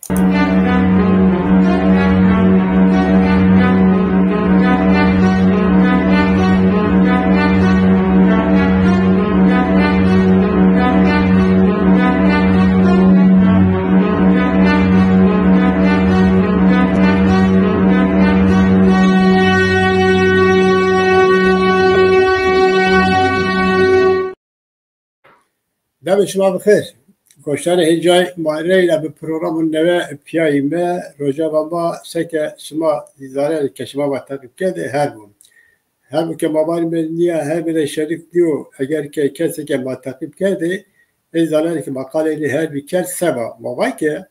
دم شما بخیر. گوشتن هنجای مایره به پروگرام نوه پیاییمه روژا و ما سکه شما دیزاره که شما با تقیب کرده هر بون. هم که مابانی من نیا هر بده شریک دیو اگر که کسی که ما تقیب کرده این زنانی که مقاله اینه هر بی کرد سبا مابای که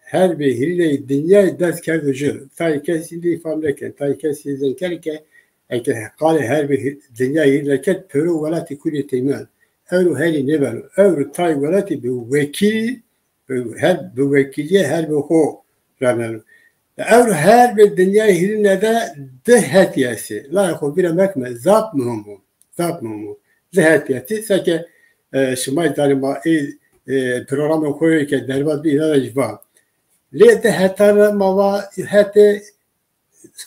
هر بی هیرینه دنیای دست کرد و جل تایی کسی دی فهم نکن تایی کسی زن کرد که اگر قاله هر بی دنیای هیرینه کرد پرو ولاتی کلی تیمان اورو هری نبرو اورو تای ولاتی به وکیلی به وکیلیه هر به خو رانلو اورو هر به دنیای هیرینه ده هتیاسی لا خو بیره مکمه زاب مهمو ده هتیاسی سکه شما داریم با این پروگرام خویی که در بعد بیرون جواب لی ده هتر ما هت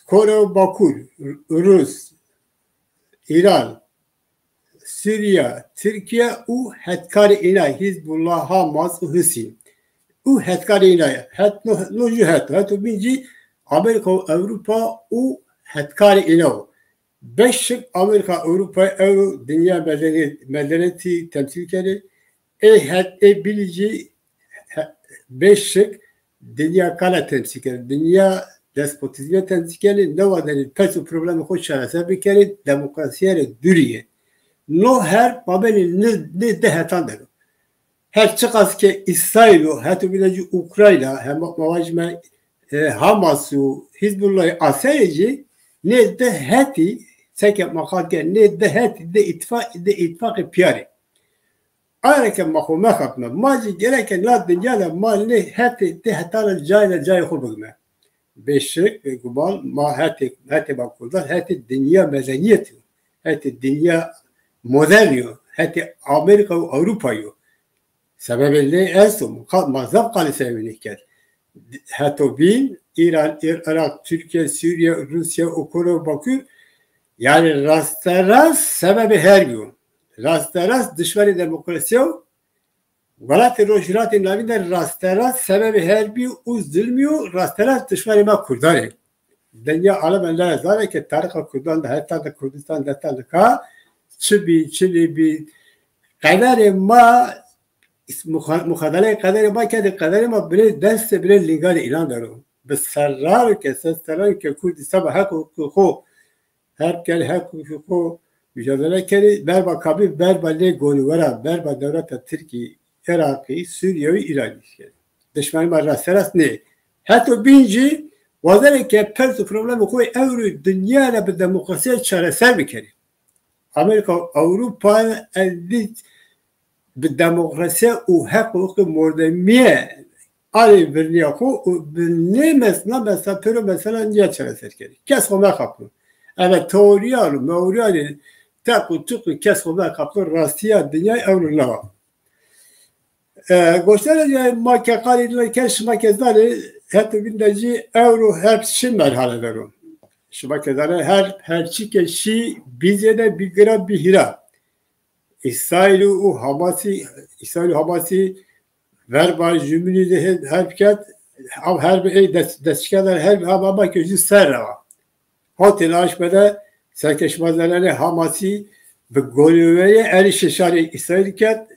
کره باکور روس ایران سوریا ترکیه او هتکار اینای حزبالله حماس و حسی او هتکار اینای هت نوجو هت بینجی امریکا و اروپا او هتکار اینو beş Amerika, Avrupa, Euro, dünya medeniyeti temsil kere. Bilici beş dünya kala temsil kere. Dünya despotizme temsil kere. Ne var dedi? Pesu problemi hoş şarasa bir kere demokrasiye dürüye. No her babeli ne de hetandır. Her çıkas ki İsrail'u, hatta bileci Ukrayna, hem mavacme Hamas'u, Hizbullah'ı asayıcı ne de heti seke makadge ne de heti de ittifakı piyari. Ayrıca mahkeme kapma. Maci gereken la dünyada mal ne heti de hetalı cayla khubugme. Beşik ve gubal ma heti bakuldan heti dünya medeniyeti. Heti dünya modeli. Heti Amerika ve Avrupa'yı. Sebebi ne? Esum mazhab kali sebebini ker. Hatta bin İran, Irak, Türkiye, Suriye, Rusya, Ukrayna, Bakü yani rast sebebi her gün. Rast düşmanı demokrasi o. Galatı rojratı navinde rast sebebi her bir uzdilmiyor. Rast düşmanı ma Kurdari. Dünya alemler zare ki Tarık Kurdan da hatta da Kurdistan da ka çili bir kadar ma مخادله قدر ما که قدر ما بره دست بره لینگار ایران دارو به سرار که سرار که کردستان حق خو هر کل حق خو mücadele keri berba kabi berba le golvara berba devlet Türkiye Irak'ı Suriye ve İran işleri düşmanı marraseras ne hatta binci vazare ki persu problemi koy evru dünya ile bir demokrasiye çaresel bir kere Amerika Avrupa elde بالديمقراطية وحقوق المردمية على برنياكو وبالنمس مثلا بيرو مثلا نياتشا سركري كسر ما خبطوا أنا توريال موريال تاكو كسر ما خبطوا راستيا الدنيا أو لا قلت له ما كقال لي كاش ما كذا حتى بندجي أورو هب شمال هذا درو شو ما كذا هر شيء كشيء بيزيد بيجرب بهرا İsrail u Hamas'ı verbal cümlede her bir destekler her bir Hamas gözü serra. Hatta aşmada serkeşmazları Hamas'ı ve golüveye erişişleri İsrail kat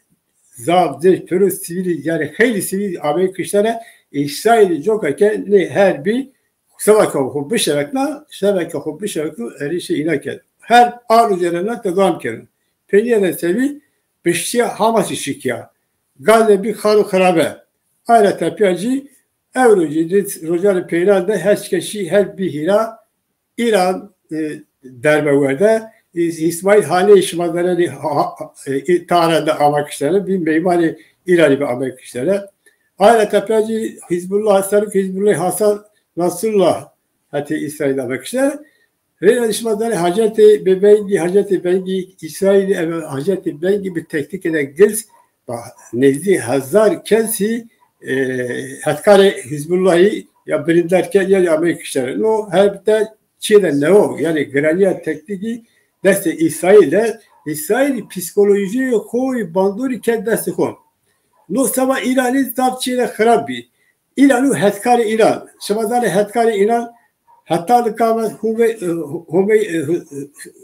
zabdır pürü sivil yani hayli sivil Amerikalılara İsrail'i jokarken ne her bir savaşa hubbi şerakla erişe inaket. Her ar üzerine devam kerin. Peniye sevi beşiye Hamas'ı şikia. Gazze bir haru kharabe. Ayrıca tepiyacı Evroci Rojar Peynal'da her bir hira İran derbeverde İsmail Hane işmalarını Tahran'da Amerikalılara bir meymani İran'ı bir Amerikalılara. Ayrıca tepiyacı Hizbullah Hasan Nasrullah hatta İsrail Amerikalılara. Ve işmaları Hazreti Bengi İsrail Hazreti Bengi bir teknik eden gels nezdi hazar kensi Hatkari Hizbullah'ı ya bilinderken ya Amerika işleri. No her de şeyden ne o? Yani graniye tekniği deste İsrail psikolojiye koy banduri ke deste kon. No sama İran'ı zapçıyla harabi. İran'ı hatkari İran. Şamazane hatkari İran hatta likamet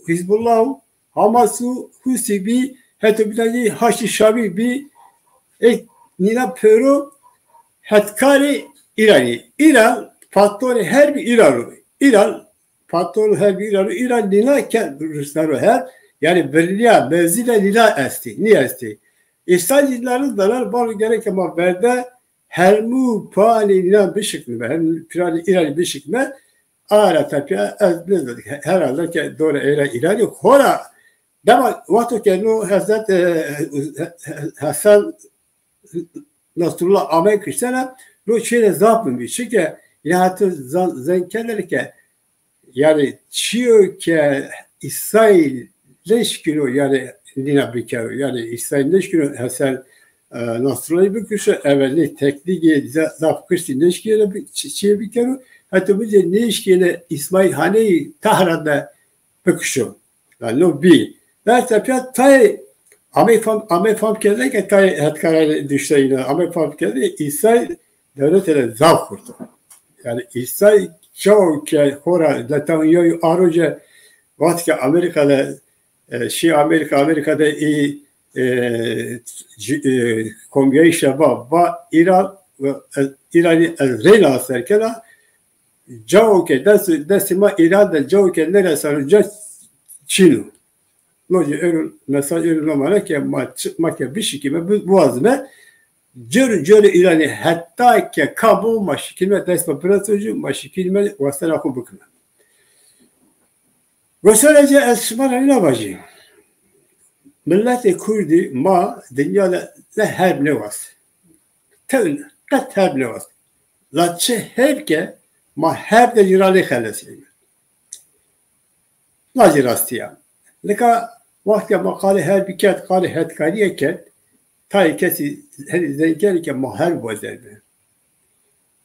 Hizbullah Hamas'u Husi hatta bir Haçlı Şabi bir Nina Peru hatkari İran'ı. İran patronu her bir İran'ı. İran patronu her bir İran'ı. İran nina Rusları her yani birliğe mevzile nina esti. Niye esti? İsraillilerin dalar var gerek ama berde her mu pali nina bir şekilde her pirali İran'ı bir şekilde ara tapya herhalde ki doğru İran'ı hora dama vakti ki no Hazret Hasan Nasrullah Amerika sana lo şeyle zapım bir şey ki yani zenkeler ki yani çiğ ki İsrail leşkino yani Lina Bikaro yani İsrail leşkino Hasan Nasrullah'ı bir kişi evveli tekniği zap kırsı leşkino çiğ Bikaro hatta bize leşkino İsmail Hane'yi Tahran'da bakışıyor. Yani o bir. Derse piyat tay Amerikan kendine ki tay hatkarayla düştü yine Amerikan kendine İsrail devletine zaf kurdu. Yani İsrail çoğu ki hora Netanyahu aroca vakti ki Amerika'da Amerika'da kongre şaba İran'ı reyna serkela çoğu ki desima İran'da çoğu ki neresi Çin'u. Noje mesaj numara ki çıkmak bir şekilde bu azme cır İran'ı hatta ki kabu maşikilme desma pratocu maşikilme vasıtan akı bıkma. Ve sadece esmara ne bacı? Millet-i Kürdi ma dünyada ne her ne var? Tevne kat her ne var? Latçı her ke ma her de İran'ı khalesiyim. Lacı rastiyan. Lika vakti makale her bir ket kale hetkariye ket tay kesi zenker ki mahal bozerdi.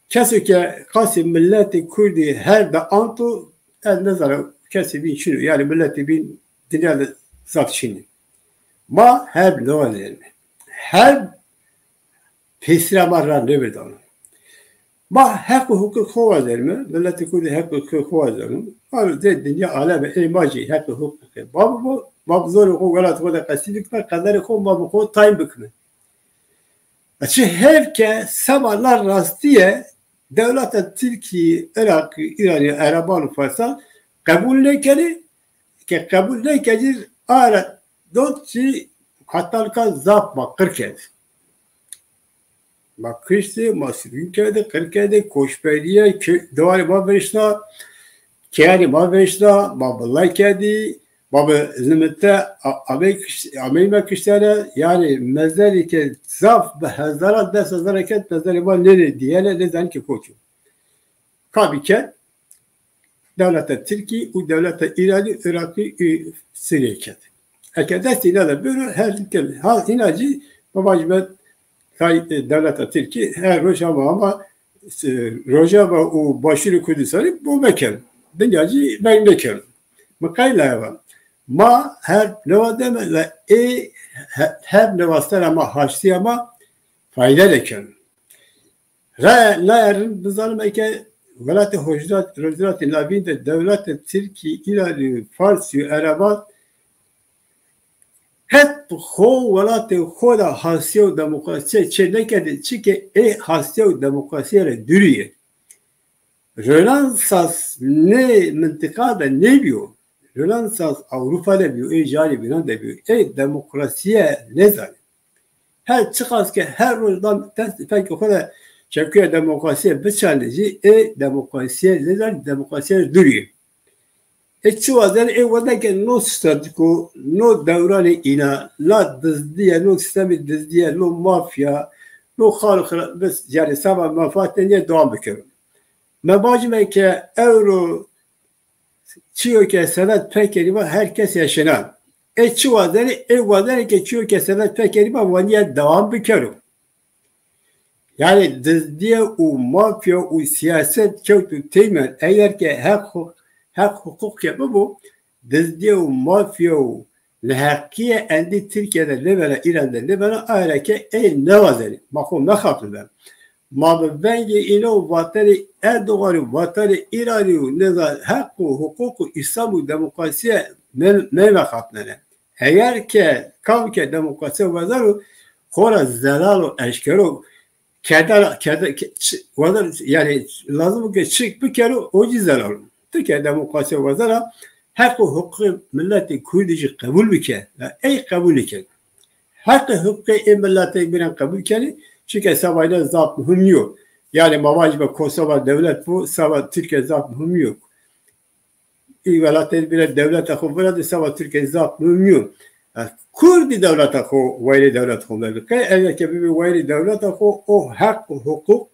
Kesi ki kasi milleti Kürdi her de antu el nazara kesi bin şunu yani milleti bin dünyada zat şunu. Ma her loğalermi. Her pisramarran ne bildi onu. Ma hak hukuk kovalarımı milleti Kürdi hak hukuk kovalarımı arada dünya alemi imajı hak hukuk. Bab zor o galat o da kasibik var kadar ko bab ko time bıkmı. Açı herke samanlar rastiye devlet Türkiye, Irak, İran, Araban Fasal kabul nekeli ki kabul nekedir ara dotçi hatta kan zapma kırked. Bakıştı masrın kede kırkede koşbeliye duvar babışna kâri babışna babalay kedi baba zimette Amerika kişilere yani mezleri ki zaf ve hazarat ders hareket mezleri var nereye diye ne zan ki koçu. Kabike devlete Türkiye u devlete İran'ı Irak'ı Suriye ket. Ekede silahla böyle her ülke hal inacı babacı ben devlete Türkiye her rojama ama rojama u başırı Kudüs'ü bu mekan. Dünyacı ben mekan. Makayla var. Ma her neva demezle her nevaslar ama haçlı ama fayda leken. Ra'lerin bizanım eke velat-ı hocrat-ı labinde devlet-i Türkiye İran'ı Farsi Arabat hep ho velat-ı hoda hasiyo demokrasiye çelekedi çünkü hasiyo demokrasiye dürüye. Rölansas ne mıntıkada ne diyor? Rölansas Avrupa'da bir ecari bilen de bir demokrasiye ne zaten? Her çıkaz ki her roldan peki o kadar çekiyor demokrasiye bir çaldeci demokrasiye ne zaten demokrasiye duruyor. Çoğadan vadaki no statiko no devranı ina la dizdiye no sistemi dizdiye no mafya no halk biz yani sabah mafatene devam ediyorum. Mebacime ki euro çiğ ki senet pekeri var herkes yaşanan. Çoğadan ki çiğ ki senet pekeri var vaniye devam ediyorum. Yani dizdiye u mafya u siyaset kevtu temen eğer ki hak hukuk yapı bu dizdiye u mafya u lehakkiye endi Türkiye'de levele İran'da levele ayrı ki ne vazeli makum ne kaplı ben ma bengi ino vatari Erdoğan'ı vatari İran'ı nezar hakkı hukuku İslam'ı demokrasiye ne kaplı eğer ki kavke demokrasiye vazarı kora zelalu eşkeru keder yani lazım ki çık bir kere o güzel olur. Türkiye demokrasi vazara hakkı hukuku milleti Kürdici kabul bike. Ey kabul bike. Hakkı hukuku milleti bilen kabul bike. Çünkü sabahında zat mühim yok. Yani mavacı ve Kosova devlet bu, sabah Türkiye zat mühim yok. İvelatı bilen devlet akı burada sabah Türkiye zat mühim yok. Kurdi devlet akı, vayli devlet akı. Eğer ki bir vayli devlet akı o hak hukuk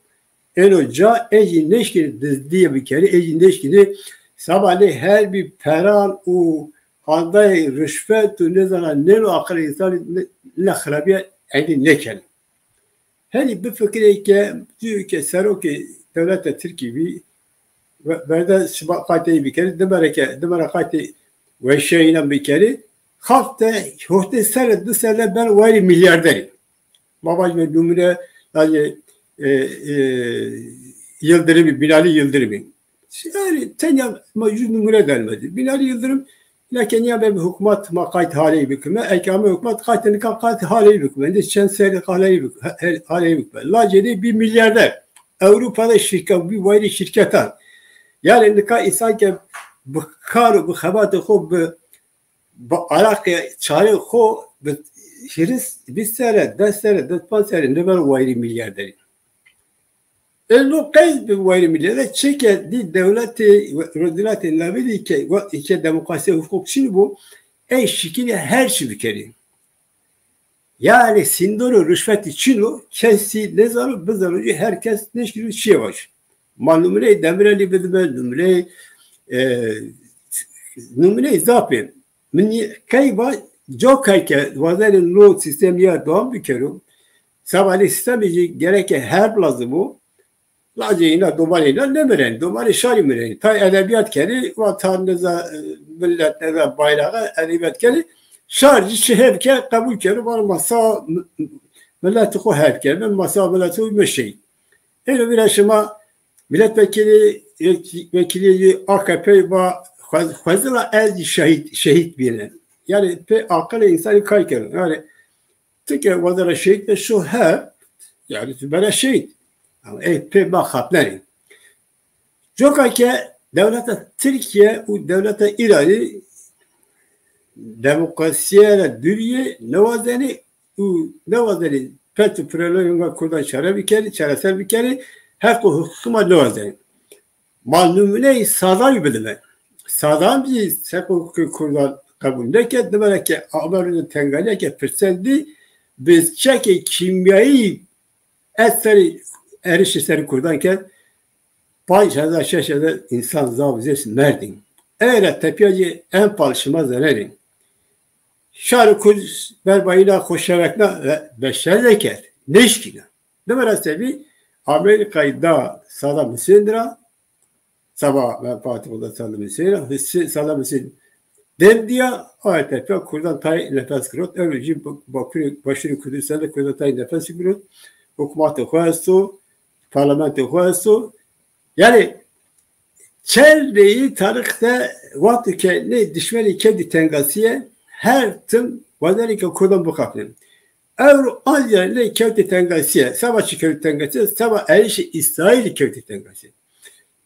enoca eji neşkili diye bir kere eji neşkili sabahleyin her bir peran o handay rüşvet ne zaman ne akıl insan ne harabiye eji nekel. Hani bir fikir ki diyor ki Saroki devlet Türkiye bir verden şibakati bir kere demerekati ve şeyine bir kere hafta hohte sene ben vayli milyarderim. Babacığım ve numune yani Yıldırım, Binali Yıldırım. Yani tenya yüz numara gelmedi. Binali Yıldırım lakin ya ben hükümet makayt haleyi bükme, ekame hükümet kaytını kakayt haleyi bükme. De çenseri haleyi bükme. Lacedi bir milyarder. Avrupa'da şirket, bir vayli şirketten. Yani ne kadar insan ki bu kar, bu habat, bu alaka çare, bu hırs, bir sene, 10 sene, 4 sene ne var vayli milyarder. Elbette bir vayli milyarder. Çünkü devleti, rodinati nabili ki demokrasi hukukçu bu, şekilde her şey bir kere. Yani sindonu rüşvet için o, kesi ne zarı, bu zarı, herkes ne şekilde şey var. Malumune demireli bedel numune zaten. Mini kayba çok kayke vazerin lo sistemi ya doğan bir kere. Sabahli sistemi gerek her lazım bu. Laceyina domalıyla ne meren? Domali şari meren. Tay edebiyat keri vatandaza milletine bayrağı edebiyat keri şarjı şehirke kabul keri var masa milleti ko her keri masa milleti uymuş. Öyle bir aşama milletvekili AKP ve fazla ez şehit birine. Yani pe akıllı insanı kayker. Yani Türkiye vazara şehit ve şu her yani böyle şehit. Ama pe bakatları. Çok ki devlete Türkiye o devlete İran'ı demokrasiye dürüye nevazeni petrolün kurdan çaresel bir kere hakkı hukukuma nevazeni. Malumune sağdan bilme. Sağdan bir hakkı hukuku kurdan kabul neket demek ki Amerika'nın tengaliye ki fırseldi biz çeki kimyayı eseri erişisleri kurdanken Pançada şaşada insan zavzesi merdin. Eğer tepiyacı en palşıma zanerin. Şarı kuz berbayına koşarakna ve beşerleket. Neşkine. Demara sebi Amerika'yı da Saddam Hüseyin'dira sabah ben Fatih'da Saddam Hüseyin'dira Saddam Hüseyin dem diye ATP kurdan tay nefes kırot. Öylece başını Kürdistan'da kurdan tay nefes kırot. Hükümet-i Huasu parlamento huasu yani çevreyi tarihte vakti ki ne düşmeli kendi tengasiye her tüm vazalika kurdan bu kapının. Avru ancak kevti tengasiye savaşçı kevti tengasiye sabah erişi İsrail kevti tengasiye.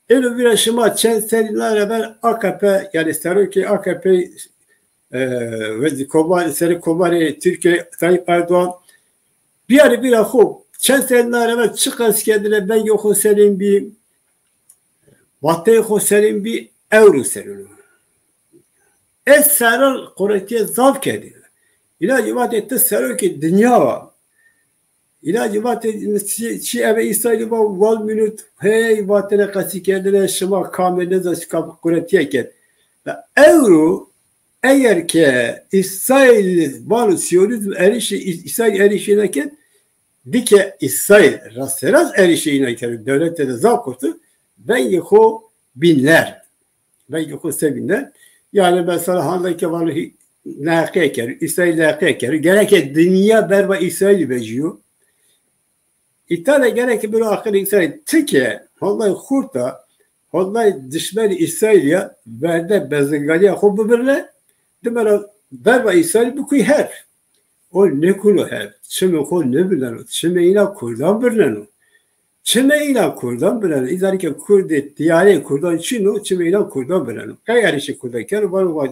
Öyle bir aşama senelerle ben AKP yani Sarıki AKP ve Kobani Türkiye Tayyip Erdoğan bir akı çen seneler evvel çıkas kendine ben yok senin bir vatayı senin bir euro senin. Es sarıl Kur'an'ya zavk ediyor. İlacı vatayı sarıl ki dünya var. İlacı vatayı şi eve İsrail'i var val minut hey vatayı kasi kendine şıma kamene zaşka Kur'an'ya ket. Euro eğer ki İsrail var Siyonizm erişi İsrail erişine ket dike İsrail rastseraz erişeğine kere devlette de zam kurtu ben yıkı binler ben yıkı sevinler yani mesela handaki vallahi nâkıya kere İsrail nâkıya kere gerek dünya berba İsrail bejiyor İtalya gerek bir akıl İsrail Türkiye vallahi kurta vallahi düşmeli İsrail'e verdi bezengaliye kubu birle demeli berba İsrail bu kuy her o ne kulu her çime kol ne bilen çime ila kurdan birlen çime ila kurdan birlen izari ki kurdi diyare kurdan çino çime ila kurdan birlen kayar işi kurdan ker var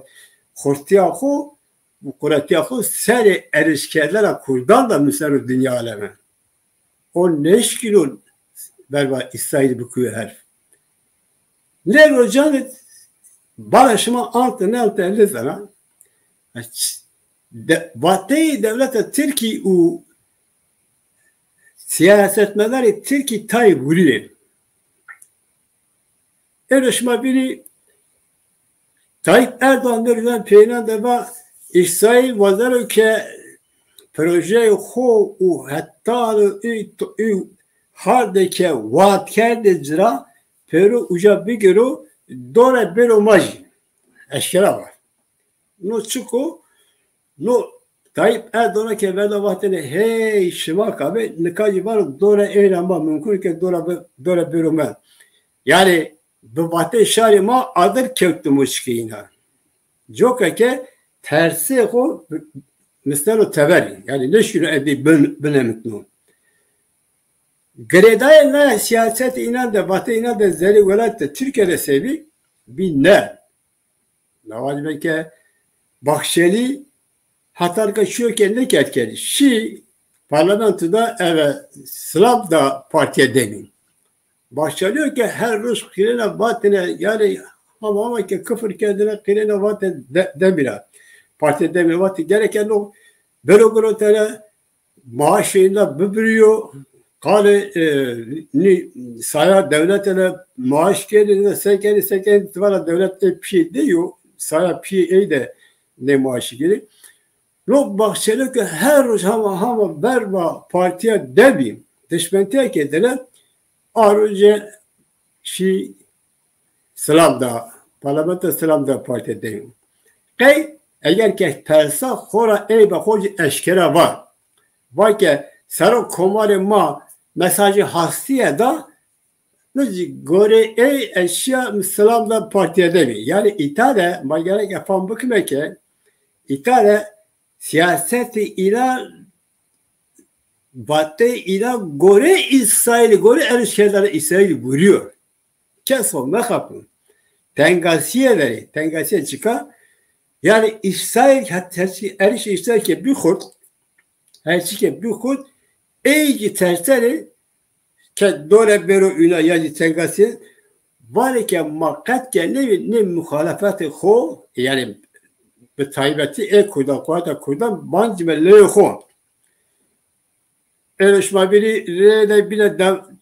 hortiyahu bu kuratiyahu seri erişkerlere kurdan da misal dünya alemi o neşkilun berba İsrail bu kuy her ne rojan balaşma altı 50 sana Vatayı devlete Türkiye u siyasetmeleri Türkiye tay vuruyor. Erişme biri Tayyip Erdoğan verilen peynirde ve İsrail vazarı ki proje ho u hatta u hardeke vaat kerde zira peru uca bir gero dora bir omaj eşkera var. No çıko no Tayyip Erdoğan'a ki verda vaktine hey şımak abi nikacı var dora eylamba mümkün ki dora bir omaj yani bu vakti şarima adır köktümüş ki yine. Joka ki tersi o misal teveri yani ne şunu edi benemiknu. Gredayla siyaset inan da batı inan da zeli velayette Türkiye'de sevi bir ne? Navazi belki Bahçeli hatar kaçıyor kendi ketkeli. Şi parlamentoda evet Slav da partiye demin. Başlıyor ki her Rus kirene vatine yani ama ki kıfır kendine kirene vatine demira. Parti demira vatine gereken o bürokratlara maaşıyla bübürüyor. Kale ni saya devletine maaş geldiğinde sekeni tıvara devlet bir şey diyor. Saya bir de ne maaşı gelir. Lo bahçeli ki her Rus ama berba partiye demeyim. Düşmentiye kendiler Arıca şey Slam'da parlamento Slam'da partideyim. Kay eğer ki tersa hora eybe hoca eşkera var. Var ki sarı komari ma mesajı hastiye da göre ey eşya Slam'da partideyim. Yani İtalya magara yapan bakma ki İtalya siyaseti ila Batı ile göre İsrail göre erişkerleri İsrail vuruyor. Kesin ne yapın? Tengasiye çıkar. Yani İsrail eriş İsrail ki bir kurt eyci tersleri ki doğru bero üna yani tengasiye var ki makat ki ne muhalefeti ho yani bir taybeti kurdan bancıme le ho erişme biri rede bile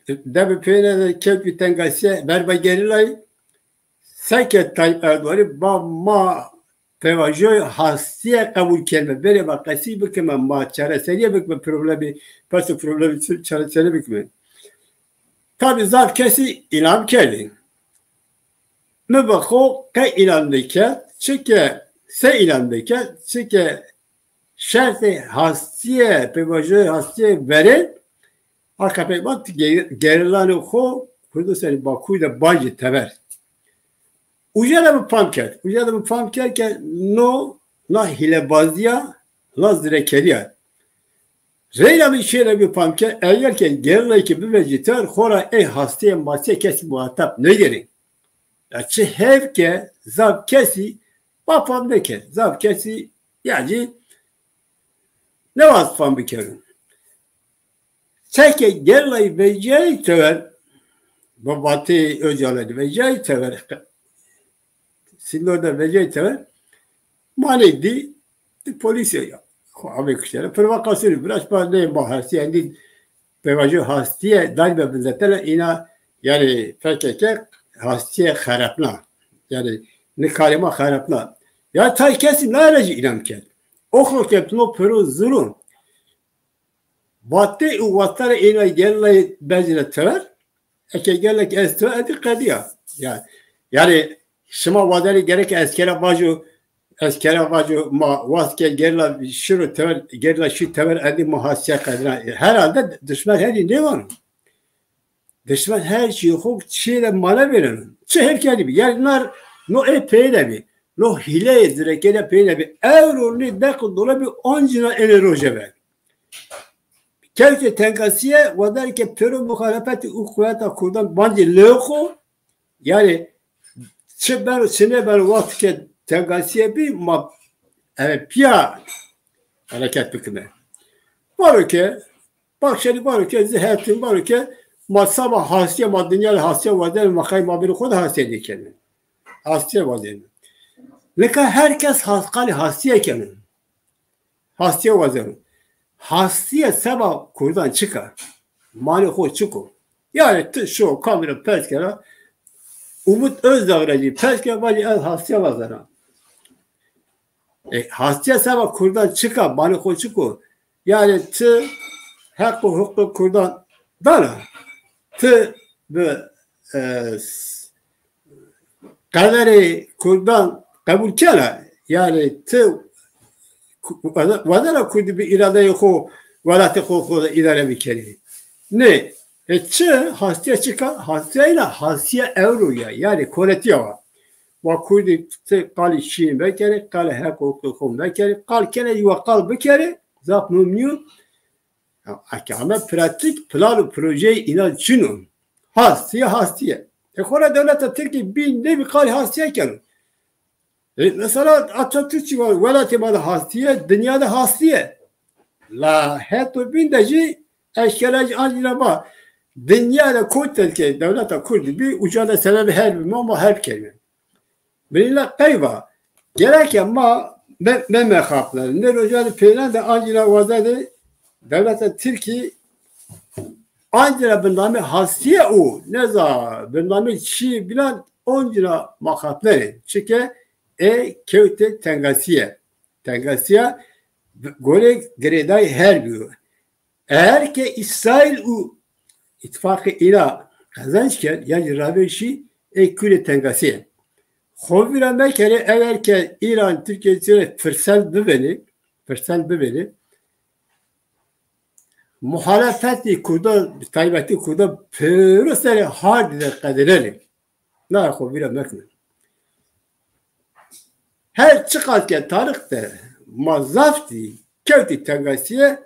dev peynirde kevki tengasiye berba gerilay seket Tayyip Erdoğan'ı ma pevajoy hastiye kabul kelme bere bakası bükme ma çareseliye bükme problemi pası problemi çareseliye bükme tabi zaf kesi ilan kelin ne bako ke ilandike çünkü se ilandike çünkü şerti hastiye pevajoy hastiye veren AKP bak gerilanı ho kurdu seni bakuyla bacı tever Ujada bu pamker ke no na hilebazya la zrekeriya. Reyla bir şeyle bir pamker eğer ki gerla ki bir vejetar hora hastiye masiye kesi muhatap ne gerek? Ya çi hevke zav kesi papam ne ke zav kesi yani ne var pamkerin? Çeke gerla vecayı tever Batı öcalı vecayı tever Sindo'da vecayı tever maniydi polisiye ya. Abi kuşları provokasyon biraz bazı bahsi yani pevacı hastiye darbe billetler ina yani PKK hastiye harapna yani ne kalema harapna ya tay kesin ne aracı inan ki okul kepno pero zulüm Vatte u vatara ina gelle bezine tever. Eke gelle ki esteve edi kadiya. Yani şıma vadeli gerek eskere vaju ma vaske gelle şuru tever gelle şu tever edi muhasya kadına. Herhalde düşman her ne var? Düşman her şeyi huk çiğle mala verin. Çeher gibi. Yani nar no epeyde bir. No hile edire gele peyde bir. Evroni dekul dola bir 10 cina ele rojeve. Kelke tenkasiye ve derke peru muhalefeti u kuvveta kurdan bence leko yani sene ben vakti tenkasiye bir ma evet piya hareket bükme. Var ki bak şimdi var ki zihetin var ki ma sabah hasiye ma dünya hasiye ve der makay ma bir kod hasiye diken. Hasiye ve der. Leka herkes haskali hasiye kenin. Hasiye ve der. Hasiye sabah kurdan çıkar. Mali ho çıkıyor. Yani şu kamera peskere Umut Özdağ'racı peskere vali el hasiye vazara. Hasiye sabah kurdan çıkar. Mali ho çıkıyor. Yani hakkı hukuk kurdan dana. Kaderi kurdan kabul kela. Yani وَذَرَا كُدِ بِاِرَادَيْ خُو وَلَاتِ خُو اِدَارَ بِكَرِي ne? Hastaya çıkan hastayla hastaya evruya yani koletiye var. Ve kudi kali şiin bekeri kali hakukum bekeri kal kene ve kal bekeri zap mümnü ama pratik plan proje inancının hastaya. Kore devlete Türkiye bin ne bir kali hastaya kenar. Mesela Atatürkçü var. Velatimada hastiye, dünyada hastiye. La hetu bindeci eşkeleci anjilama. Dünyada kurtelke devlete kurdu. Bir ucada sebebi her bir ama her kelime. Benimle kayva. Gereken ma meme kapları. Ne ucada peylen de anjila vazadı. Devlete Türkiye anjila bindami hastiye o. Ne za bindami çi bilen onjila makapları. Çünkü kevte tengasiye. Tengasiye gole greday her bir. Eğer ki İsrail u ittifakı ila kazançken yani Rabeşi küre tengasiye. Hovira mekere eğer ki İran Türkiye'ye fırsat biveni muhalefeti kurda taybeti kurda pürüsleri hardide kadireli. Ne hovira mekme. Her çıkarken tarihte mazafti kevti tengasiye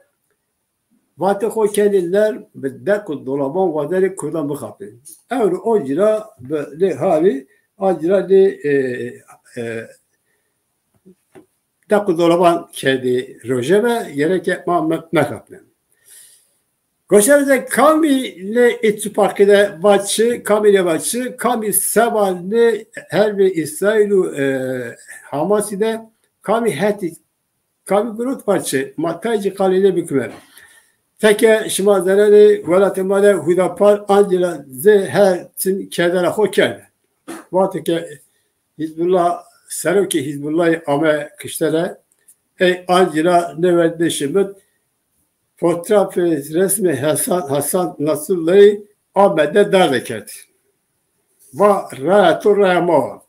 vatı ko kendiler bedekul dolaban vaderi kurdan bıkapı. Evri o cira böyle hali acira de dekul dolaban kendi rojeve gerek yapma mekapı. Koşarıza Kamil'le ittifakıda başçı, Kamil Seval'le her bir İsrail'u Hamas'ide Kamil grup başçı, Mataycı Kali'de bükümer. Teke şimazları velatimade Hudapar Angela her sin kedere hokel. Vatike Hizbullah Seruki Hizbullah'ı ame kıştere Angela nevelde şimit fotoğraf resmi Hasan Nasrallah'ı Ahmet'e derdeket. Ve rayatu rayama.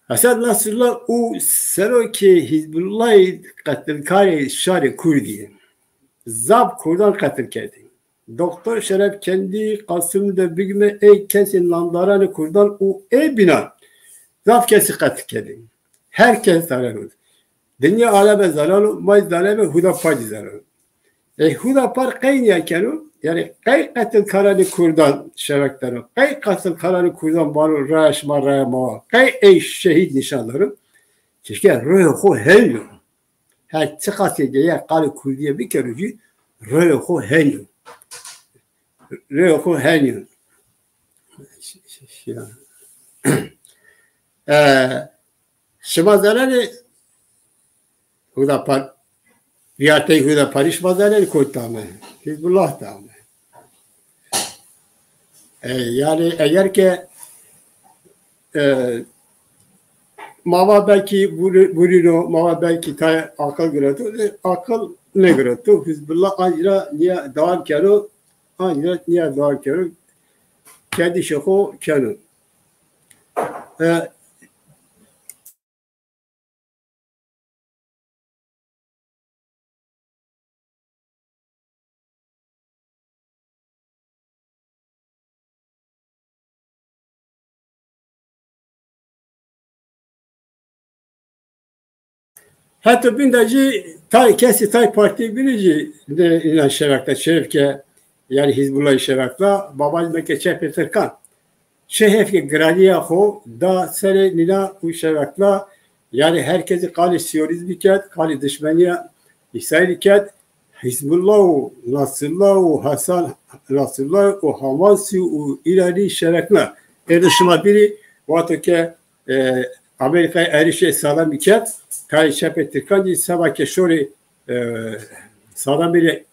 Hasan Nasrallah o Seruki Hizbullah'ı katilkari şari Kurdi. Zab Kurdan katil kerdi. Doktor Şeref kendi Kasım'da büyüme kesin landaranı Kurdan o bina. Zab kesi katil kerdi. Herkes zarar oldu. Dünya aleme zararlı, may zaleme Hudapar zararlı. Hudapar kaynayken o, yani kay katil kararı Kurdan şerekleri, kay katil kararı Kurdan baro raşma rayma, kay şehit nişanları, keşke ruhu helyo. Her çıkası diye kalı Kurdiye bir kereci ruhu helyo. Ruhu helyo. Şimazları Hudapar Riyate Hudapar işmazları koytamı. Hizbullah tamı. Yani eğer ki mava belki vurino, mava belki akıl göre akıl negro tu Hizbullah anjra niye devam kero anjra niye devam kero kendi şoko kenu hatta bindacı tay kesi tay parti birici de inan şerakta şerifke yani Hizbullah şerakta babacı ke çepe Türkan şehefke gradiya ho da sere nina u şerakla yani herkesi kali siyonizm ket kali düşmaniye İsrail ket Hizbullah Nasrullah Hasan Nasrullah o Hamasi o İrani şerakla erişime biri vato ke Amerika'ya erişe sağlam iket kali çepe Türkan sabah ke şori sağlam biri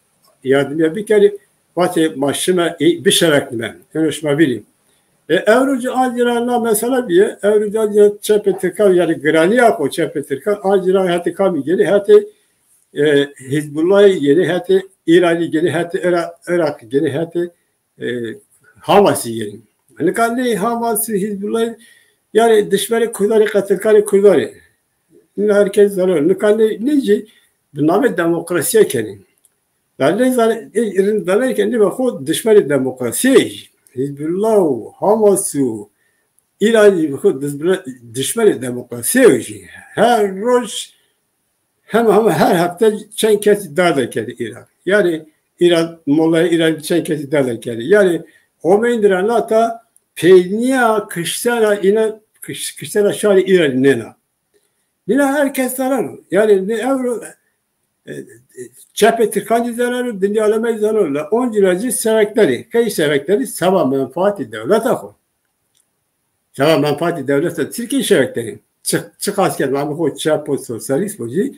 yardım bir kere vato maşına bir şerakla erişime biri Evrucu Alcira'la mesela bir Evrucu Alcira çepe Türkan yani Graniya o çepe Türkan Alcira hati kami geli hati Hizbullah geli hati İrani geli hati Irak geli hati Hamas'ı geli. Hani kalli Hamas'ı Hizbullah yani dışarı kurdarı katılkarı kurdarı. Herkes zarar. Ne kalli neci? Bunlar demokrasiye kenin. Dalar kendi bakıyor dışarı demokrasiye. Hizbullah, Hamas'u, İran'ı düşmanı demokrasi her roz hem her hafta çen kez darda kedi İran. Yani İran Molla İran çen kez darda kedi. Yani o mendiren lata peyniya kışlara ina kışlara şari İran nena. Nina herkes zarar. Yani ne evro Çepe Türkancı zararı, dünya alemi zararı. Onculacı sebekleri, kayı sebekleri sabah menfaati devlet akı. Sabah menfaati devlet Türkiye sebekleri. Çık asker, ama o çepe sosyalist boyu.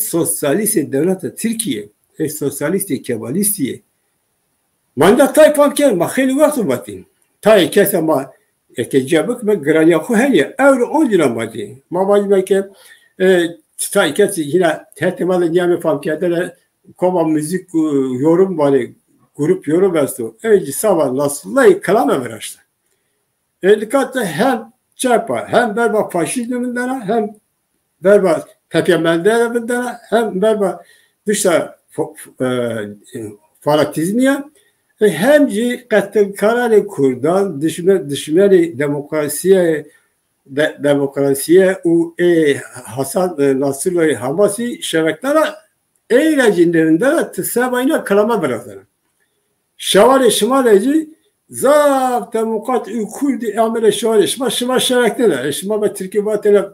Sosyalist devlet Türkiye. Sosyalist Kemalistiye. Mandat tayfam kel, ma xeyli vakti batin. Tay kese ma ekecebik me granya xu heye. Evro onculan batin. Ma bacı ke Tay kesi yine tehtimalı niyami famkiyatlara koma müzik yorum var, grup yorum versi. Önce sabah nasıl kalama veraştı. Dikkatle hem çarpa hem berba faşizminden hem berba tepemelden hem berba dışta fanatizmiye hem de katil kararı kurdan düşmeli demokrasiye u Hasan Nasrullah Hamasi şeveklere eğlencelerinde tsebayına kalama bırakır. Şavale şimaleci zaf demokrat kurdi amele şavale şima şevekler şima ve Türkiye vatele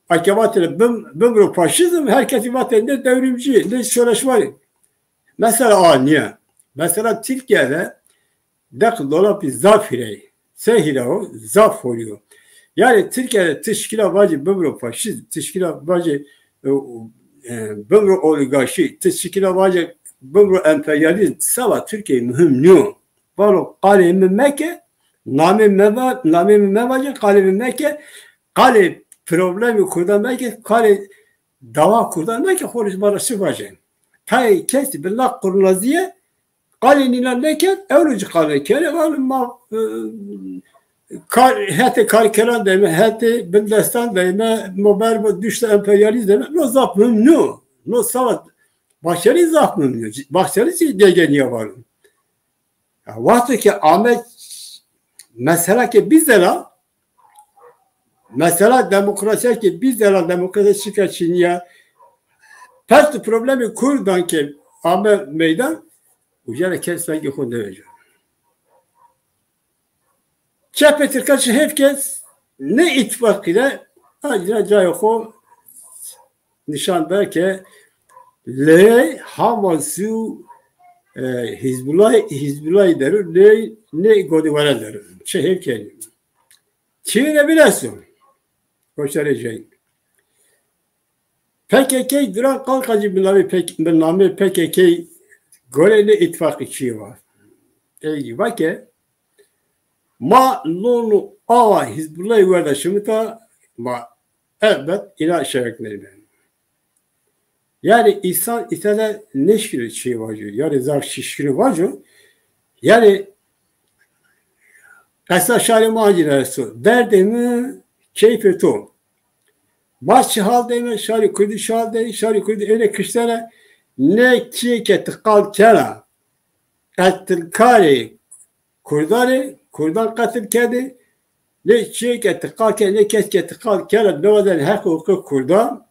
akabatele bimro faşizm herkesi vatelde devrimci ne şöleşmali. Mesela niye? Mesela Türkiye'de dakil dolapı zafirey sehilo zaf oluyor. Yani Türkiye'de teşkilat vacı böbro faşizm, teşkilat vacı böbro oligarşi, teşkilat vacı böbro emperyalizm, sava Türkiye mühim nyo. Valo kalemi Mekke, nami mevacı kalemi Mekke, kale problemi kurdan Mekke, kale dava kurdan Mekke, horiz barası vacı. Tay kesti billah kurnaziye, kale nilan Mekke, evrucu kale kere, valo ma hete karkeran deme, hete bindestan deme, moberbe düştü emperyalizm deme, no zapmım no. No savat. Başarı zapmım no. Başarı degeniye varım. Vakti ki Ahmet mesela ki bizlere mesela demokrasi ki bizlere demokrasi çıkarçın ya pert problemi kurdan ki Ahmet meydan ucana kesmen ki konu vereceğim. Çepe Türkçe herkes ne ittifakıyla acıra yok nişan ki le Hamas'u Hizbullah derir ne godivara derir. Şehir kendi. Çiğne bilesin. Koşaracağım. PKK duran kalkacı bilname PKK Goreli ittifak içi var. Bak ki ma lonu ava Hizbullah kardeşimi ta ma elbet ilah şerekleri. Yani insan itede neşkili şey var. Yani zar şişkini var. Yani kasa şari macerası. Derdimi keyfi to. Maç halde şari kurdu şalde şari kurdu öyle kışlara ne ki tıkal kera katil kari kurdan katil kedi ne ki tıkal kera ne kes tıkal kera ne vaden hak hukuk kurdan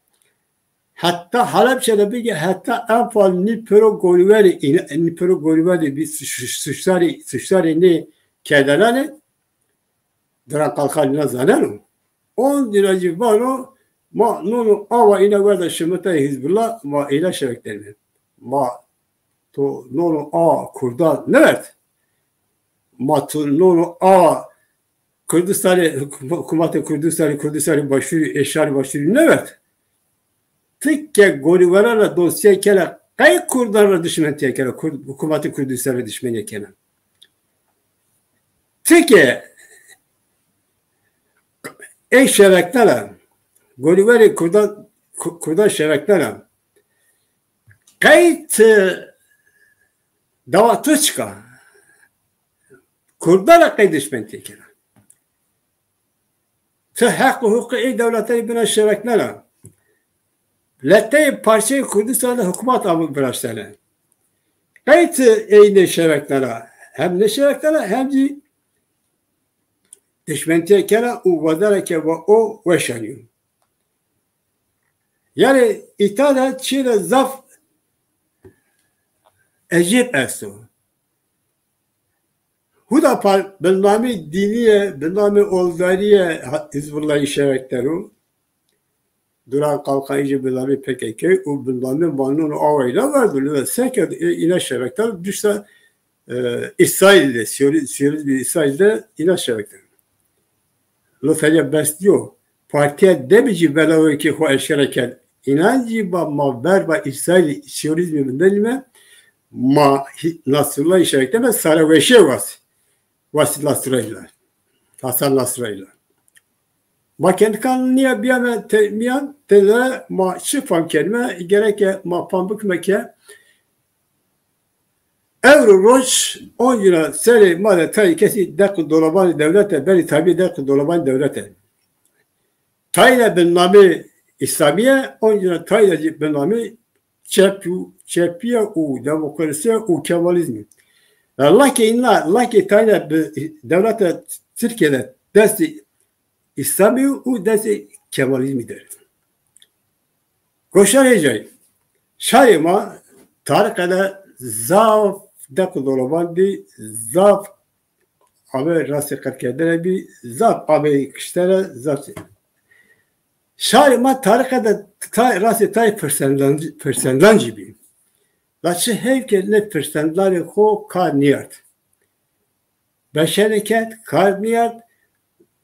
hatta Halepçe'de bir hatta en fazla Nipro Goliveri bir suçları ne kedelani dran kalkan zanen 10 liracı var o ma nunu ava ina verda şemete Hizbullah ma ila şeveklerini ma to nunu a kurda evet ma to nunu a Kürdistan'ı hükümeti Kürdistan'ı başvuru eşari başvuru evet Tikke Golivar'a dosya kere kay kurdarla düşman diye kere hükümeti Kürdistan'ı düşman kere Tikke şeveklere Golivar'ı kurdan şeveklere kayıt davatuşka kurdarla kay düşman diye kere Tı hakkı hukuku devletleri bina şeveklere Lette parçayı Kürdistan'da hükümet abı bıraştırlar. Kayıt eyni şeveklere hem ne şeveklere hem de düşmentiye kere o vadareke ve o veşanıyor. Yani İtalya çile zaf ecib esu. Huda par bilnami diniye, bilnami oldariye Hizbullah'ı şevekleri Duran kalkayıcı bilnami PKK o bilnami manunu avayla vardı. Ve seke ina şevekler düşse İsrail'de, Siyonist bir İsrail'de ina şevekler. Lütfen besliyor. Partiye demici belavı ki o eşkereken inancı ma berba İsrail Siyonizmi bilmem ma Nasrullah işaretleme Saraveşe Vasil Nasrullah. Hasan Nasrullah. Ma kendi kanuniye miyan tele ma şifam kelime gereke ma pambık meke Evro roş 10 lira seri male tay kesi dakı dolabani devlete beri tabi dakı dolabani devlete. Tayla bin nami İslamiye 10 lira tayla bin nami çepiye u demokrasiye u kemalizmi. Allah ki tayla devlete Türkiye'de desti İslami u desti kemalizmidir. Koşar hecay. Şayma tarikada zaf dakı dolabani zaf abi rastı karkedere bir zaf abi kişilere zaf. Şarima tarikada rastı tay persendan gibi. Laçı hevkelle persendanı ho karniyat. Beşeriket karniyat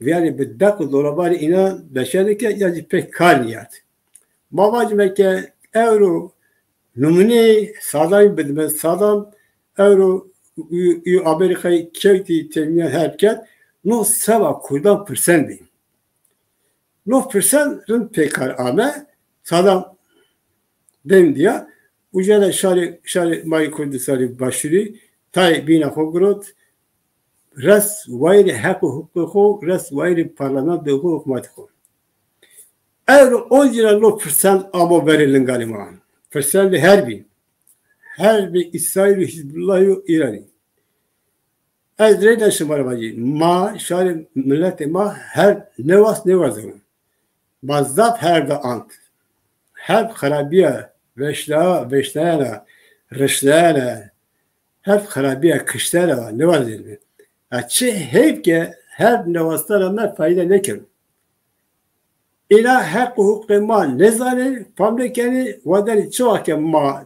yani bir dakı dolabani inan beşeriket yani pek karniyat. Mavacı mekke euro numune sadam bedme sadam euro Amerika'yı kevti temyen herket no seva kurdan persendi. No persen pekar ame sadam dem diye ucada şari may Kurdistan başuri tay bina hogrot res vayri hak hukuku res vayri parlament de hükümet ko. Euro 10 lira no persen ama verilin galiba. Persen de her bir İsrail Hizbullah'ı İran'ı. Ez reyden şımarmacı. Ma şari milleti ma her nevaz. Mazdap her de ant. Hep harabiye veşlana rışlana hep harabiye kışlara nevaz edildi. Çi hep ki her nevazlara fayda nekin. İla hak hukuku ma nezane famlekeni vadeli çoğu ki ma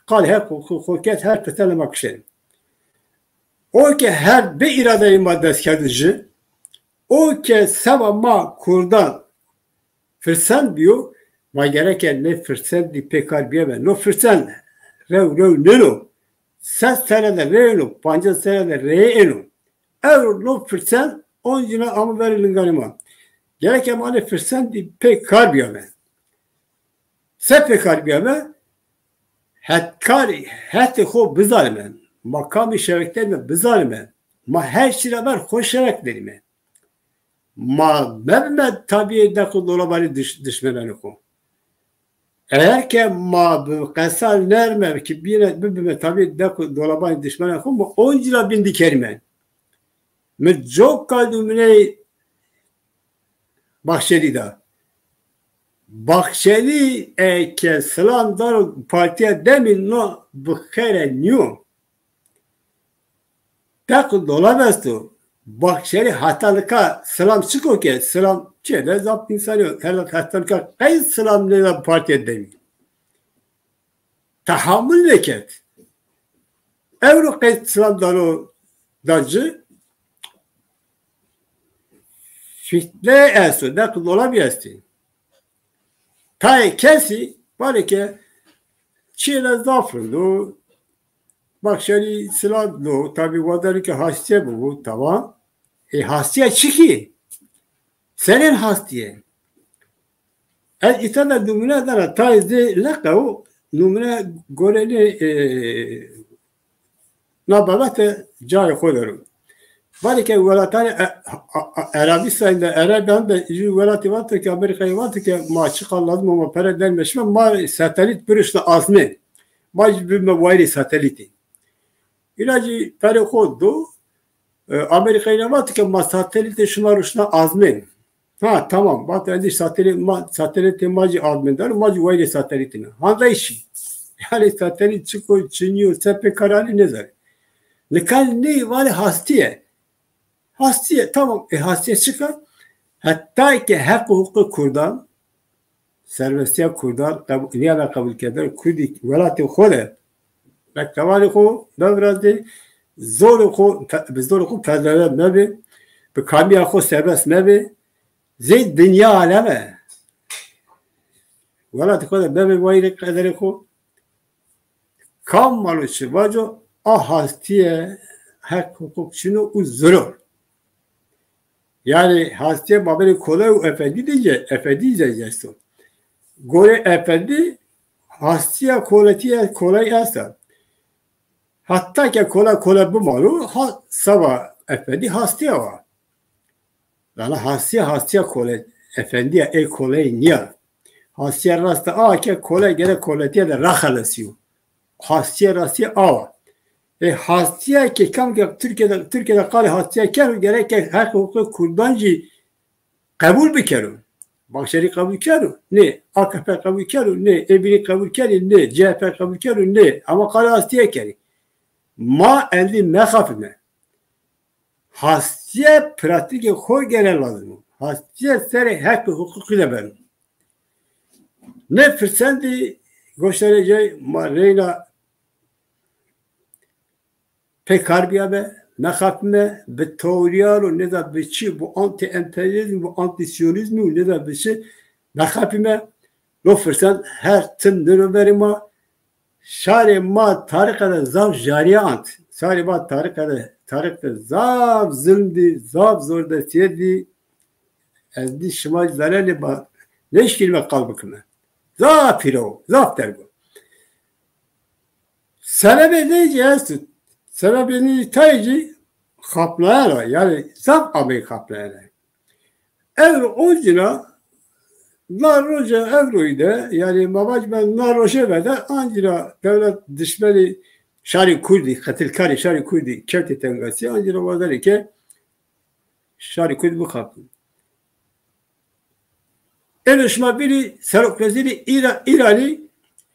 kal hak hukuket her peteleme kışın. O ki her bir iradeyi maddes kedici o ki seva ma kurdan fırsan diyor ma gereken ne fırsan di pekar biyeme no fırsan rev nelo ses senede reylo panca senede reylo ev no fırsan 10 yına ama verilin ganima gereken ma ne fırsan di pekar biyeme se pekar biyeme hetkari heti xo bizalime makamı şevklerime bizalime ma her şeyle var hoşarak derime ma mevme tabiye dakı dolabari düşmenen xo eğer ki ma qesal nerme ki bir tabiye dakı dolabari düşmenen xo ma 10 lira bindi kerime me çok kadımine bahşedi da Bakşeli ke selam dar partiye demin no bkhare nyu tak dolavestu Bakşeli hatalıka selam çıkıyor ki selam çede zap insanı hatalıka kay selam ne partiye demin tahammül veket evro kay selam daro dacı fitne esu tak dolaviesti Tay kesi var ki Çiğne zafırlı bak şöyle silahlı tabi vadarı ki hastaya bu tamam hastaya çıkı senin hastaya İtalya numune dara tayzi lakav numune goreli nabavate cari koyarım var ki velatani Arabistan'da Arabistan'da velati var ki Amerika'yı var ki maçı kalladım ama para denmeşme ma satelit bürüşle azmi ma bir vayri sateliti ilacı para koydu Amerika'yı var ki ma satelit şunlar azmi ha tamam bak dedi satelit macı azmi der macı vayri satelitini handa işi yani satelit çıkıyor çiniyor sepe kararı ne zar lekan ne var hastaya tamam hastaya çıkar hatta ki hak hukuku kurdan serbestiye kurdan niyana kabul eder kurdi velatı khode ve kavali ko davradı zor ko pazara nabi be kamiya ko serbest nabi zey dünya aleme velatı khode nabi vayri kaderi ko kam malı şivaco hastaya hak hukuk şunu uzurur yani hastaya babeli kolay efendi diyeceksin. Gore efendi hastaya kolay asa. Hatta ki kolay bu malu sabah efendi hastaya var. Yani hastaya kolay efendiye kolay niye? Hastaya rasta ki kolay gene kolay diye de rakhalesiyor. Hastaya rastaya var. Hastaya ki kam ki Türkiye'de kal hastaya keru gerek ki hak hukuku kurdancı kabul bikeru. Bakşeri kabul keru. Ne? AKP kabul keru. Ne? Ebili kabul keru. Ne? CHP kabul keru. Ne? Ama kal hastaya keru. Ma endi mekafime. Hastaya pratike koy gene lazım. Hastaya seri hak hukuku ile benim. Ne fırsandı göstereceği ma reyna pek harbiye be, ne hakme, be teoriyar o ne da beçi bu anti-emperyalizm, bu anti-siyonizm ne da beçi ne hakme, lo fırsat her tın nöroverima şare ma tarikada zav jariye ant, şare ma tarikada zav zildi, zav zorda siyedi, ezdi şimal zararlı ba, neş kelime kalbıkme, zav piro, zav dergo. Sebebi ne cihazsın? Sebebini tayci kaplayarak yani zam amel kaplayarak. Evro oncina narroja evroydu yani mamac ben narroja vede ancira devlet düşmeli şari kurdi katilkari şari kurdi kerti tengasi ancira vazari ki şari kurdi bu kaplı. Erişma biri Serok Veziri İran'ı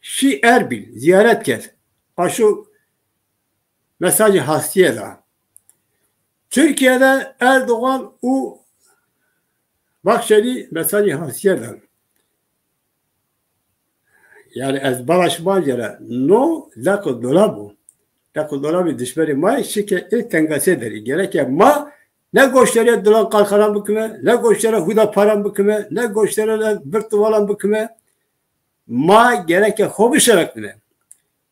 Şi Erbil ziyaret gel. Aşu mesajı hastaya da. Türkiye'de Erdoğan Bakşeli mesajı hastaya da. Yani ez balaşman yere no lako dolabı. Lako dolabı düşmeli may şike ilk tengase deri. Gerek ya ma ne goşlara dolan kalkaran büküme, ne goşlara huda paran büküme, ne goşlara birtuvalan büküme. Ma gerek ya hobi şerekline.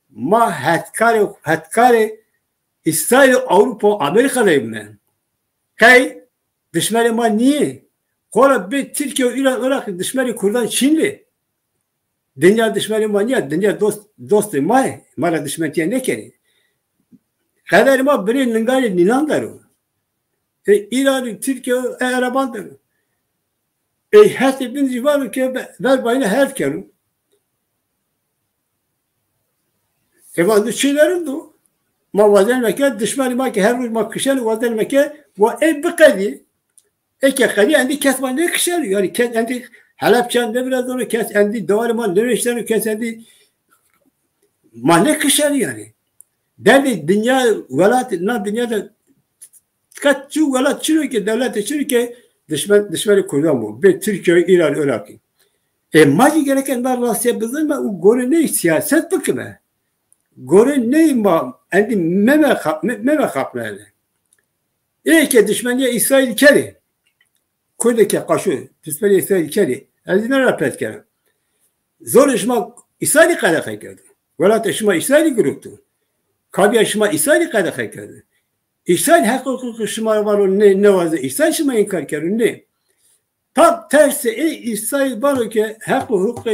Ma hetkari İsrail, Avrupa, Amerika'dayım ben. Kay, düşmanıma niye? Kola bir Türkiye, İran, Irak, düşmanı Kurdan, Çinli. Dünya düşmanı manya, dünya dostu may, mara düşmantiye ne kere? Kadar ma biri ningari ninandaru. İran, Türkiye, Arabandır. Her hepiniz var ki ver bayına her kere. Evandı şeylerin de. Ma vazen meke düşmanı ma ki her roz ma kışan vazen meke ve bikadi. Eke kadi andi kesman ne kışan yani kes andi Halepçen de biraz onu kes andi doğru ma ne işlerini kes andi ma ne kışan yani. Derdi dünya velat na dünyada kaç şu velat çürü ki devlet çürü ki düşmanı kurdan bu. Bir Türkiye, İran, Irak. Maci gereken var rasya bizim mi? O gore ne siyaset bakımı. Gore ne ma andi meme kapları. Ki düşmanı İsrail keri. Kurdaki kaşı düşmanı İsrail keri. Eline rapet kere. Zor işma İsrail kadar geldi. Velat işma İsrail gruptu. Kabiya işma İsrail kadar geldi. İsrail hakkı şıma var o ne vardı? İsrail şıma inkar kere ne? Tam tersi İsrail var ki hakkı hukuku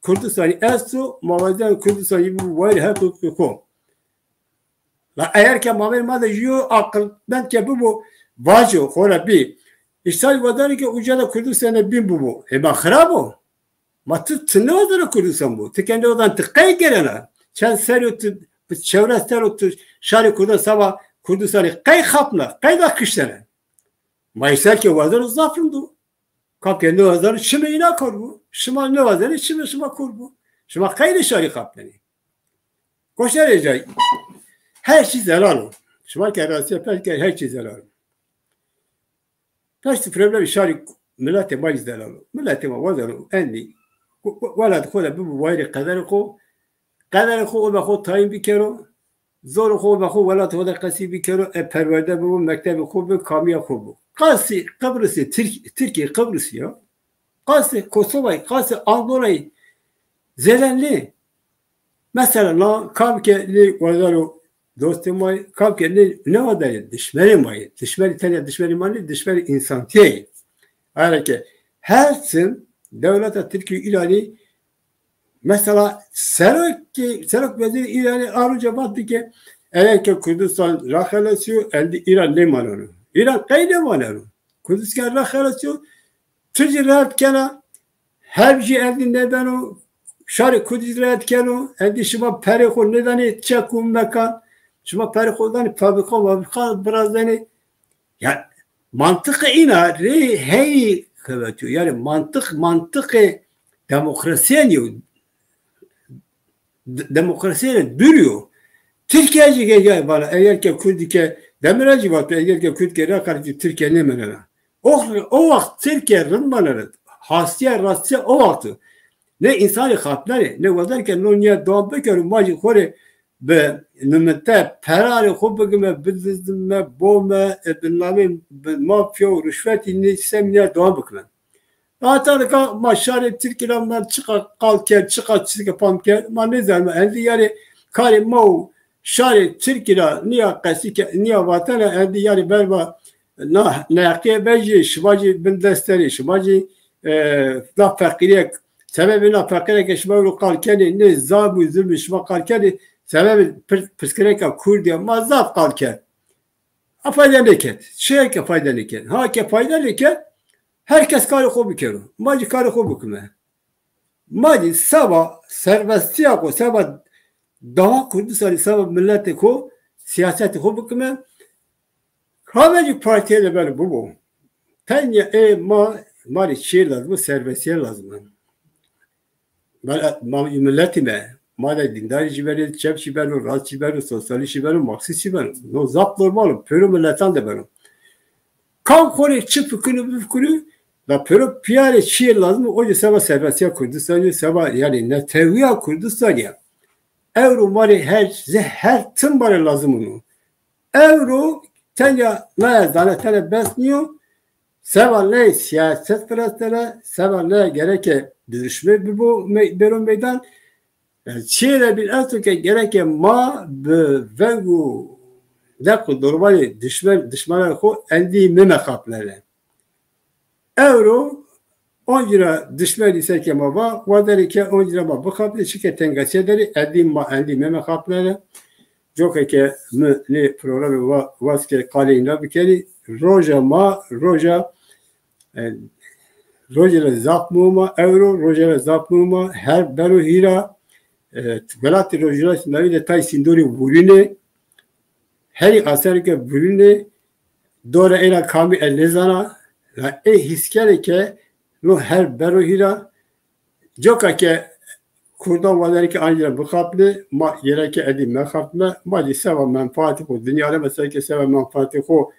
Kürdistan'ı esu mavazen Kürdistan'ı bu var hakkı hukuku. La eğer ki mavel madde yiyor akıl ben ki bu vacı hora bir İsrail vatanı ki ucada Kürdistan'a bin bu. Ben kharabo. Matı tını odara Kürdistan bu. Tekendi odan tıkkaya gelene. Çen seriyotu çevre seriyotu şari Kürdistan sabah Kürdistan'ı kay kapla, kay da kışlara. Mayısar ki vazir zafrındu. Kapya ne vazir, şime ina korbu. Şima ne vazir, şima korbu. Şima kay da şari kaplanı. Koşar ecai. Her şey zelalı. Şima ki arası yapar ki her şey zelalı. Taştı problem şari millete mali zelalı. Millete ma vazir endi. Valla dikhola bu vayri kadar ko o bakho tayin bir kere. Zor خو بخو ولات هذا قصي بكرو پرورده بو مکتب خوب کامیا خوب قاسی قبرسی ترکیه قبرسی ya قاسی کوسوای قاسی آنگولای zelenli mesela la kamkeli vazaro dostum var kamkeli ne var düşmerim var düşmeri tane düşmerim var düşmeri insan değil halbuki her sin devlete Türkiye İran'ı mesela Serok vezir İran'ı arıca baktı ki eğer ki Kürdistan rakhalasıyor elde İran ne manonu İran kayne manonu Kürdistan rakhalasıyor Türkiye rahat kena her şey elde neden o şarı Kürdistan rahat kena elde şuma pereko nedeni çekum mekan şuma perekodan fabrika biraz yani ya mantıkı ina re hey kıvırtıyor yani mantıkı demokrasiye demokrasiyle duruyor. Türkiye'ci geliyor bana eğer ki Kürt'e demirci var eğer ki Kürt'e karşı Türkiye ne menene. O vakit Türkiye rınmanları hasiye rastya o vakti ne insani kapları ne vazarken nonya doğan bekarı macı kore be nümette perare kubbe bildiğime bombe binlami mafya rüşveti ne seminer doğan bakımı. Hatta maşare Türkiye'den çıkar pamker ma ne zaman elde yani kare mau şare Türkiye niye kasike niye vatana elde yani berba ne ki bence şibacı bin desteri şibacı la fakiriye sebebi la fakiriye ki şibacı kalkeni ne zabu zulmü şibacı kalkeni sebebi psikolojik Kürdiye mazaf kalken faydalı ket şey ki faydalı ket ha ki faydalı ket herkes karı kobu kero. Maci karı kobu kime. Maci sabah serbestiya ko sabah daha Kürdistan'ı sabah milleti ko siyaseti kobu kime. Kameci partiyle böyle bu. Tenya mali şey lazım, serbestiya lazım. Milleti me. Mali dindari ciberi, çep ciberi, rast ciberi, sosyali ciberi, marksist ciberi. No zap normal. Pörü milletten de benim. Kam kore çıp künü la pero piyare şiir lazım o sabah serbestiya Kürdistan'ı sabah yani ne teviya Kürdistan'ı euro mali her tüm mali lazım onu euro tenya ne zanetene besniyor sabah ne siyaset prestene sabah ne gereke düşme bu beron meydan şiire bir estuke gereke ma vengu dakul normali düşmanlar ko endi meme kapları euro onjira düşmeli sekema va vaderike onjira ma bu kaplı şike tengaseleri edim ma endi meme kapları jokeke ne programı vaske kaleyna bikeri roja ma roja rojele zapmuma euro rojele zapmuma her beru hira velati rojela sinavi de tay sindori vurine her aserke vurine dore ela kami elezana la hiskereke no her beru hira jokake kurdan valerike anjira bu kaplı ma yereke edim me kaplı ma di seva menfaati ko dünyada mesela ki seva menfaati ko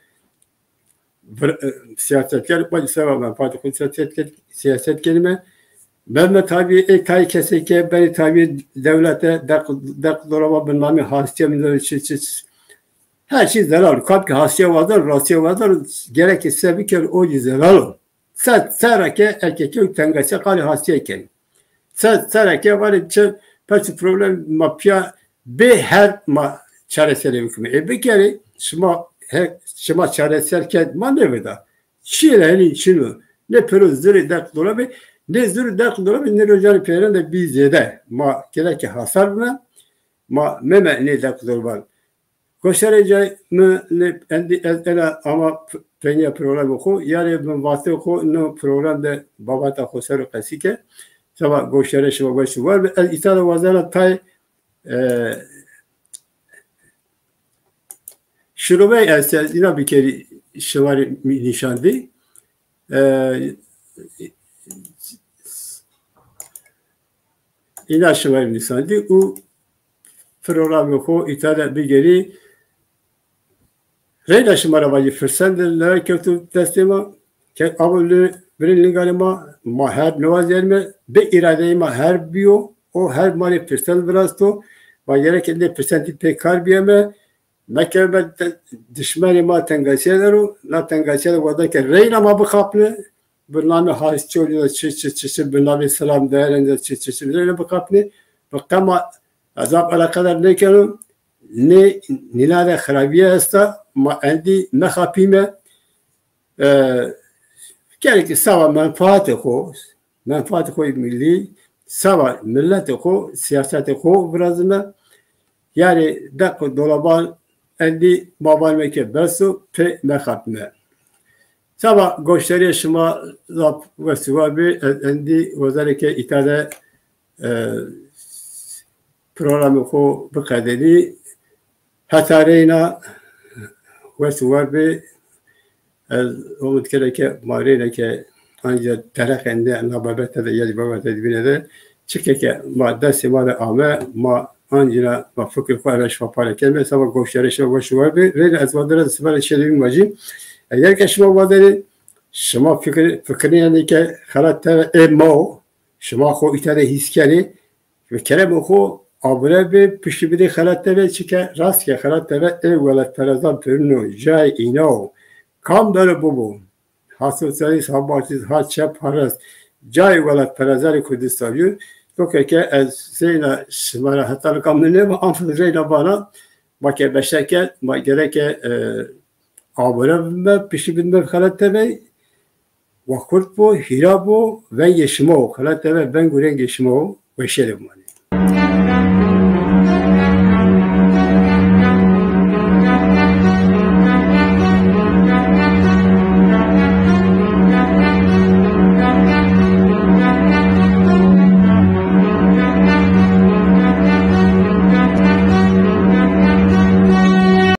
siyasetler ma di seva menfaati ko siyaset kelime ben tabi tay keseke beni tabi devlete dak dolaba bilmem hasiyemler her şey zarar kapki hasiye vardır rasiye vardır gerekirse bir kere o zarar serake erkek tengase kali hasiyeken serake var için pek problem mapya be her ma çaresel hükmü bir kere şima çareselken manevda şiirleri şunu ne perozları dak dolaba ne zür dak dolaba ne rojari peren de bizde ma gerek hasar mı ma meme ne dak dolaba koşarıcı mı ne ela ama penya program oku yarı ben vakti oku no programda babata koşarı kasike sabah koşarı şu var ve el itala vazara tay şurubey elsel yine bir kere şıvarı nişandı yine şıvarı nişandı o program oku itala bir geri Reyna şımara vacı fırsandır, kötü teslima, avulu birin galima, ma her nevazerme, be iradeyi ma her biyo, o her mali fırsan birasto, va gerekli fırsanti pekar biyeme, mekebe düşmeni ma tengasiyeleru, la tengasiyeleru vadaki reyna ma bu kaplı, burname hasçı oluyor, çı, burname selam değerinde, çı, reyna bu kaplı, bakama azap alakadar ne kenu, ne nilade kharabiye hasta ma endi ne khapime gerekli sava menfaati ko milli sava milleti ko siyaseti ko birazına yani dakika dolaban endi babal meke bersu pe ne khapime sava goşteriye şuma zap ve suvabi endi wazareke itade programı ko bu kaderi Hatareyna ve suvarbi umut kereke marine ke ancak terakende nababette de yedi babette dibine de çıkeke madde simade ame ma ancina ma fıkır paylaş papale kelime sabah koşları şo ve suvarbi reyne azvadara sibale şerifin vacim eğer ki şuma vaderi şuma fikrini yani ke halatta emo şuma ko itade hiskeri ve kerem oku Abure bir pişibidi xalatte ve çike rastke xalatte ve evvelet perazan pürünü jay ino kam böyle bu hasıtsayız habartiz haçep haras jay velet perazari Kürdistan'ı yok ki ez zeyna şımara hatalı kamını ve anfız zeyna bana bake beşeke gereke abure ve pişibidi xalatte ve vakurt bu hira bu ve yeşimo xalatte ve ben güren yeşimo ve şerif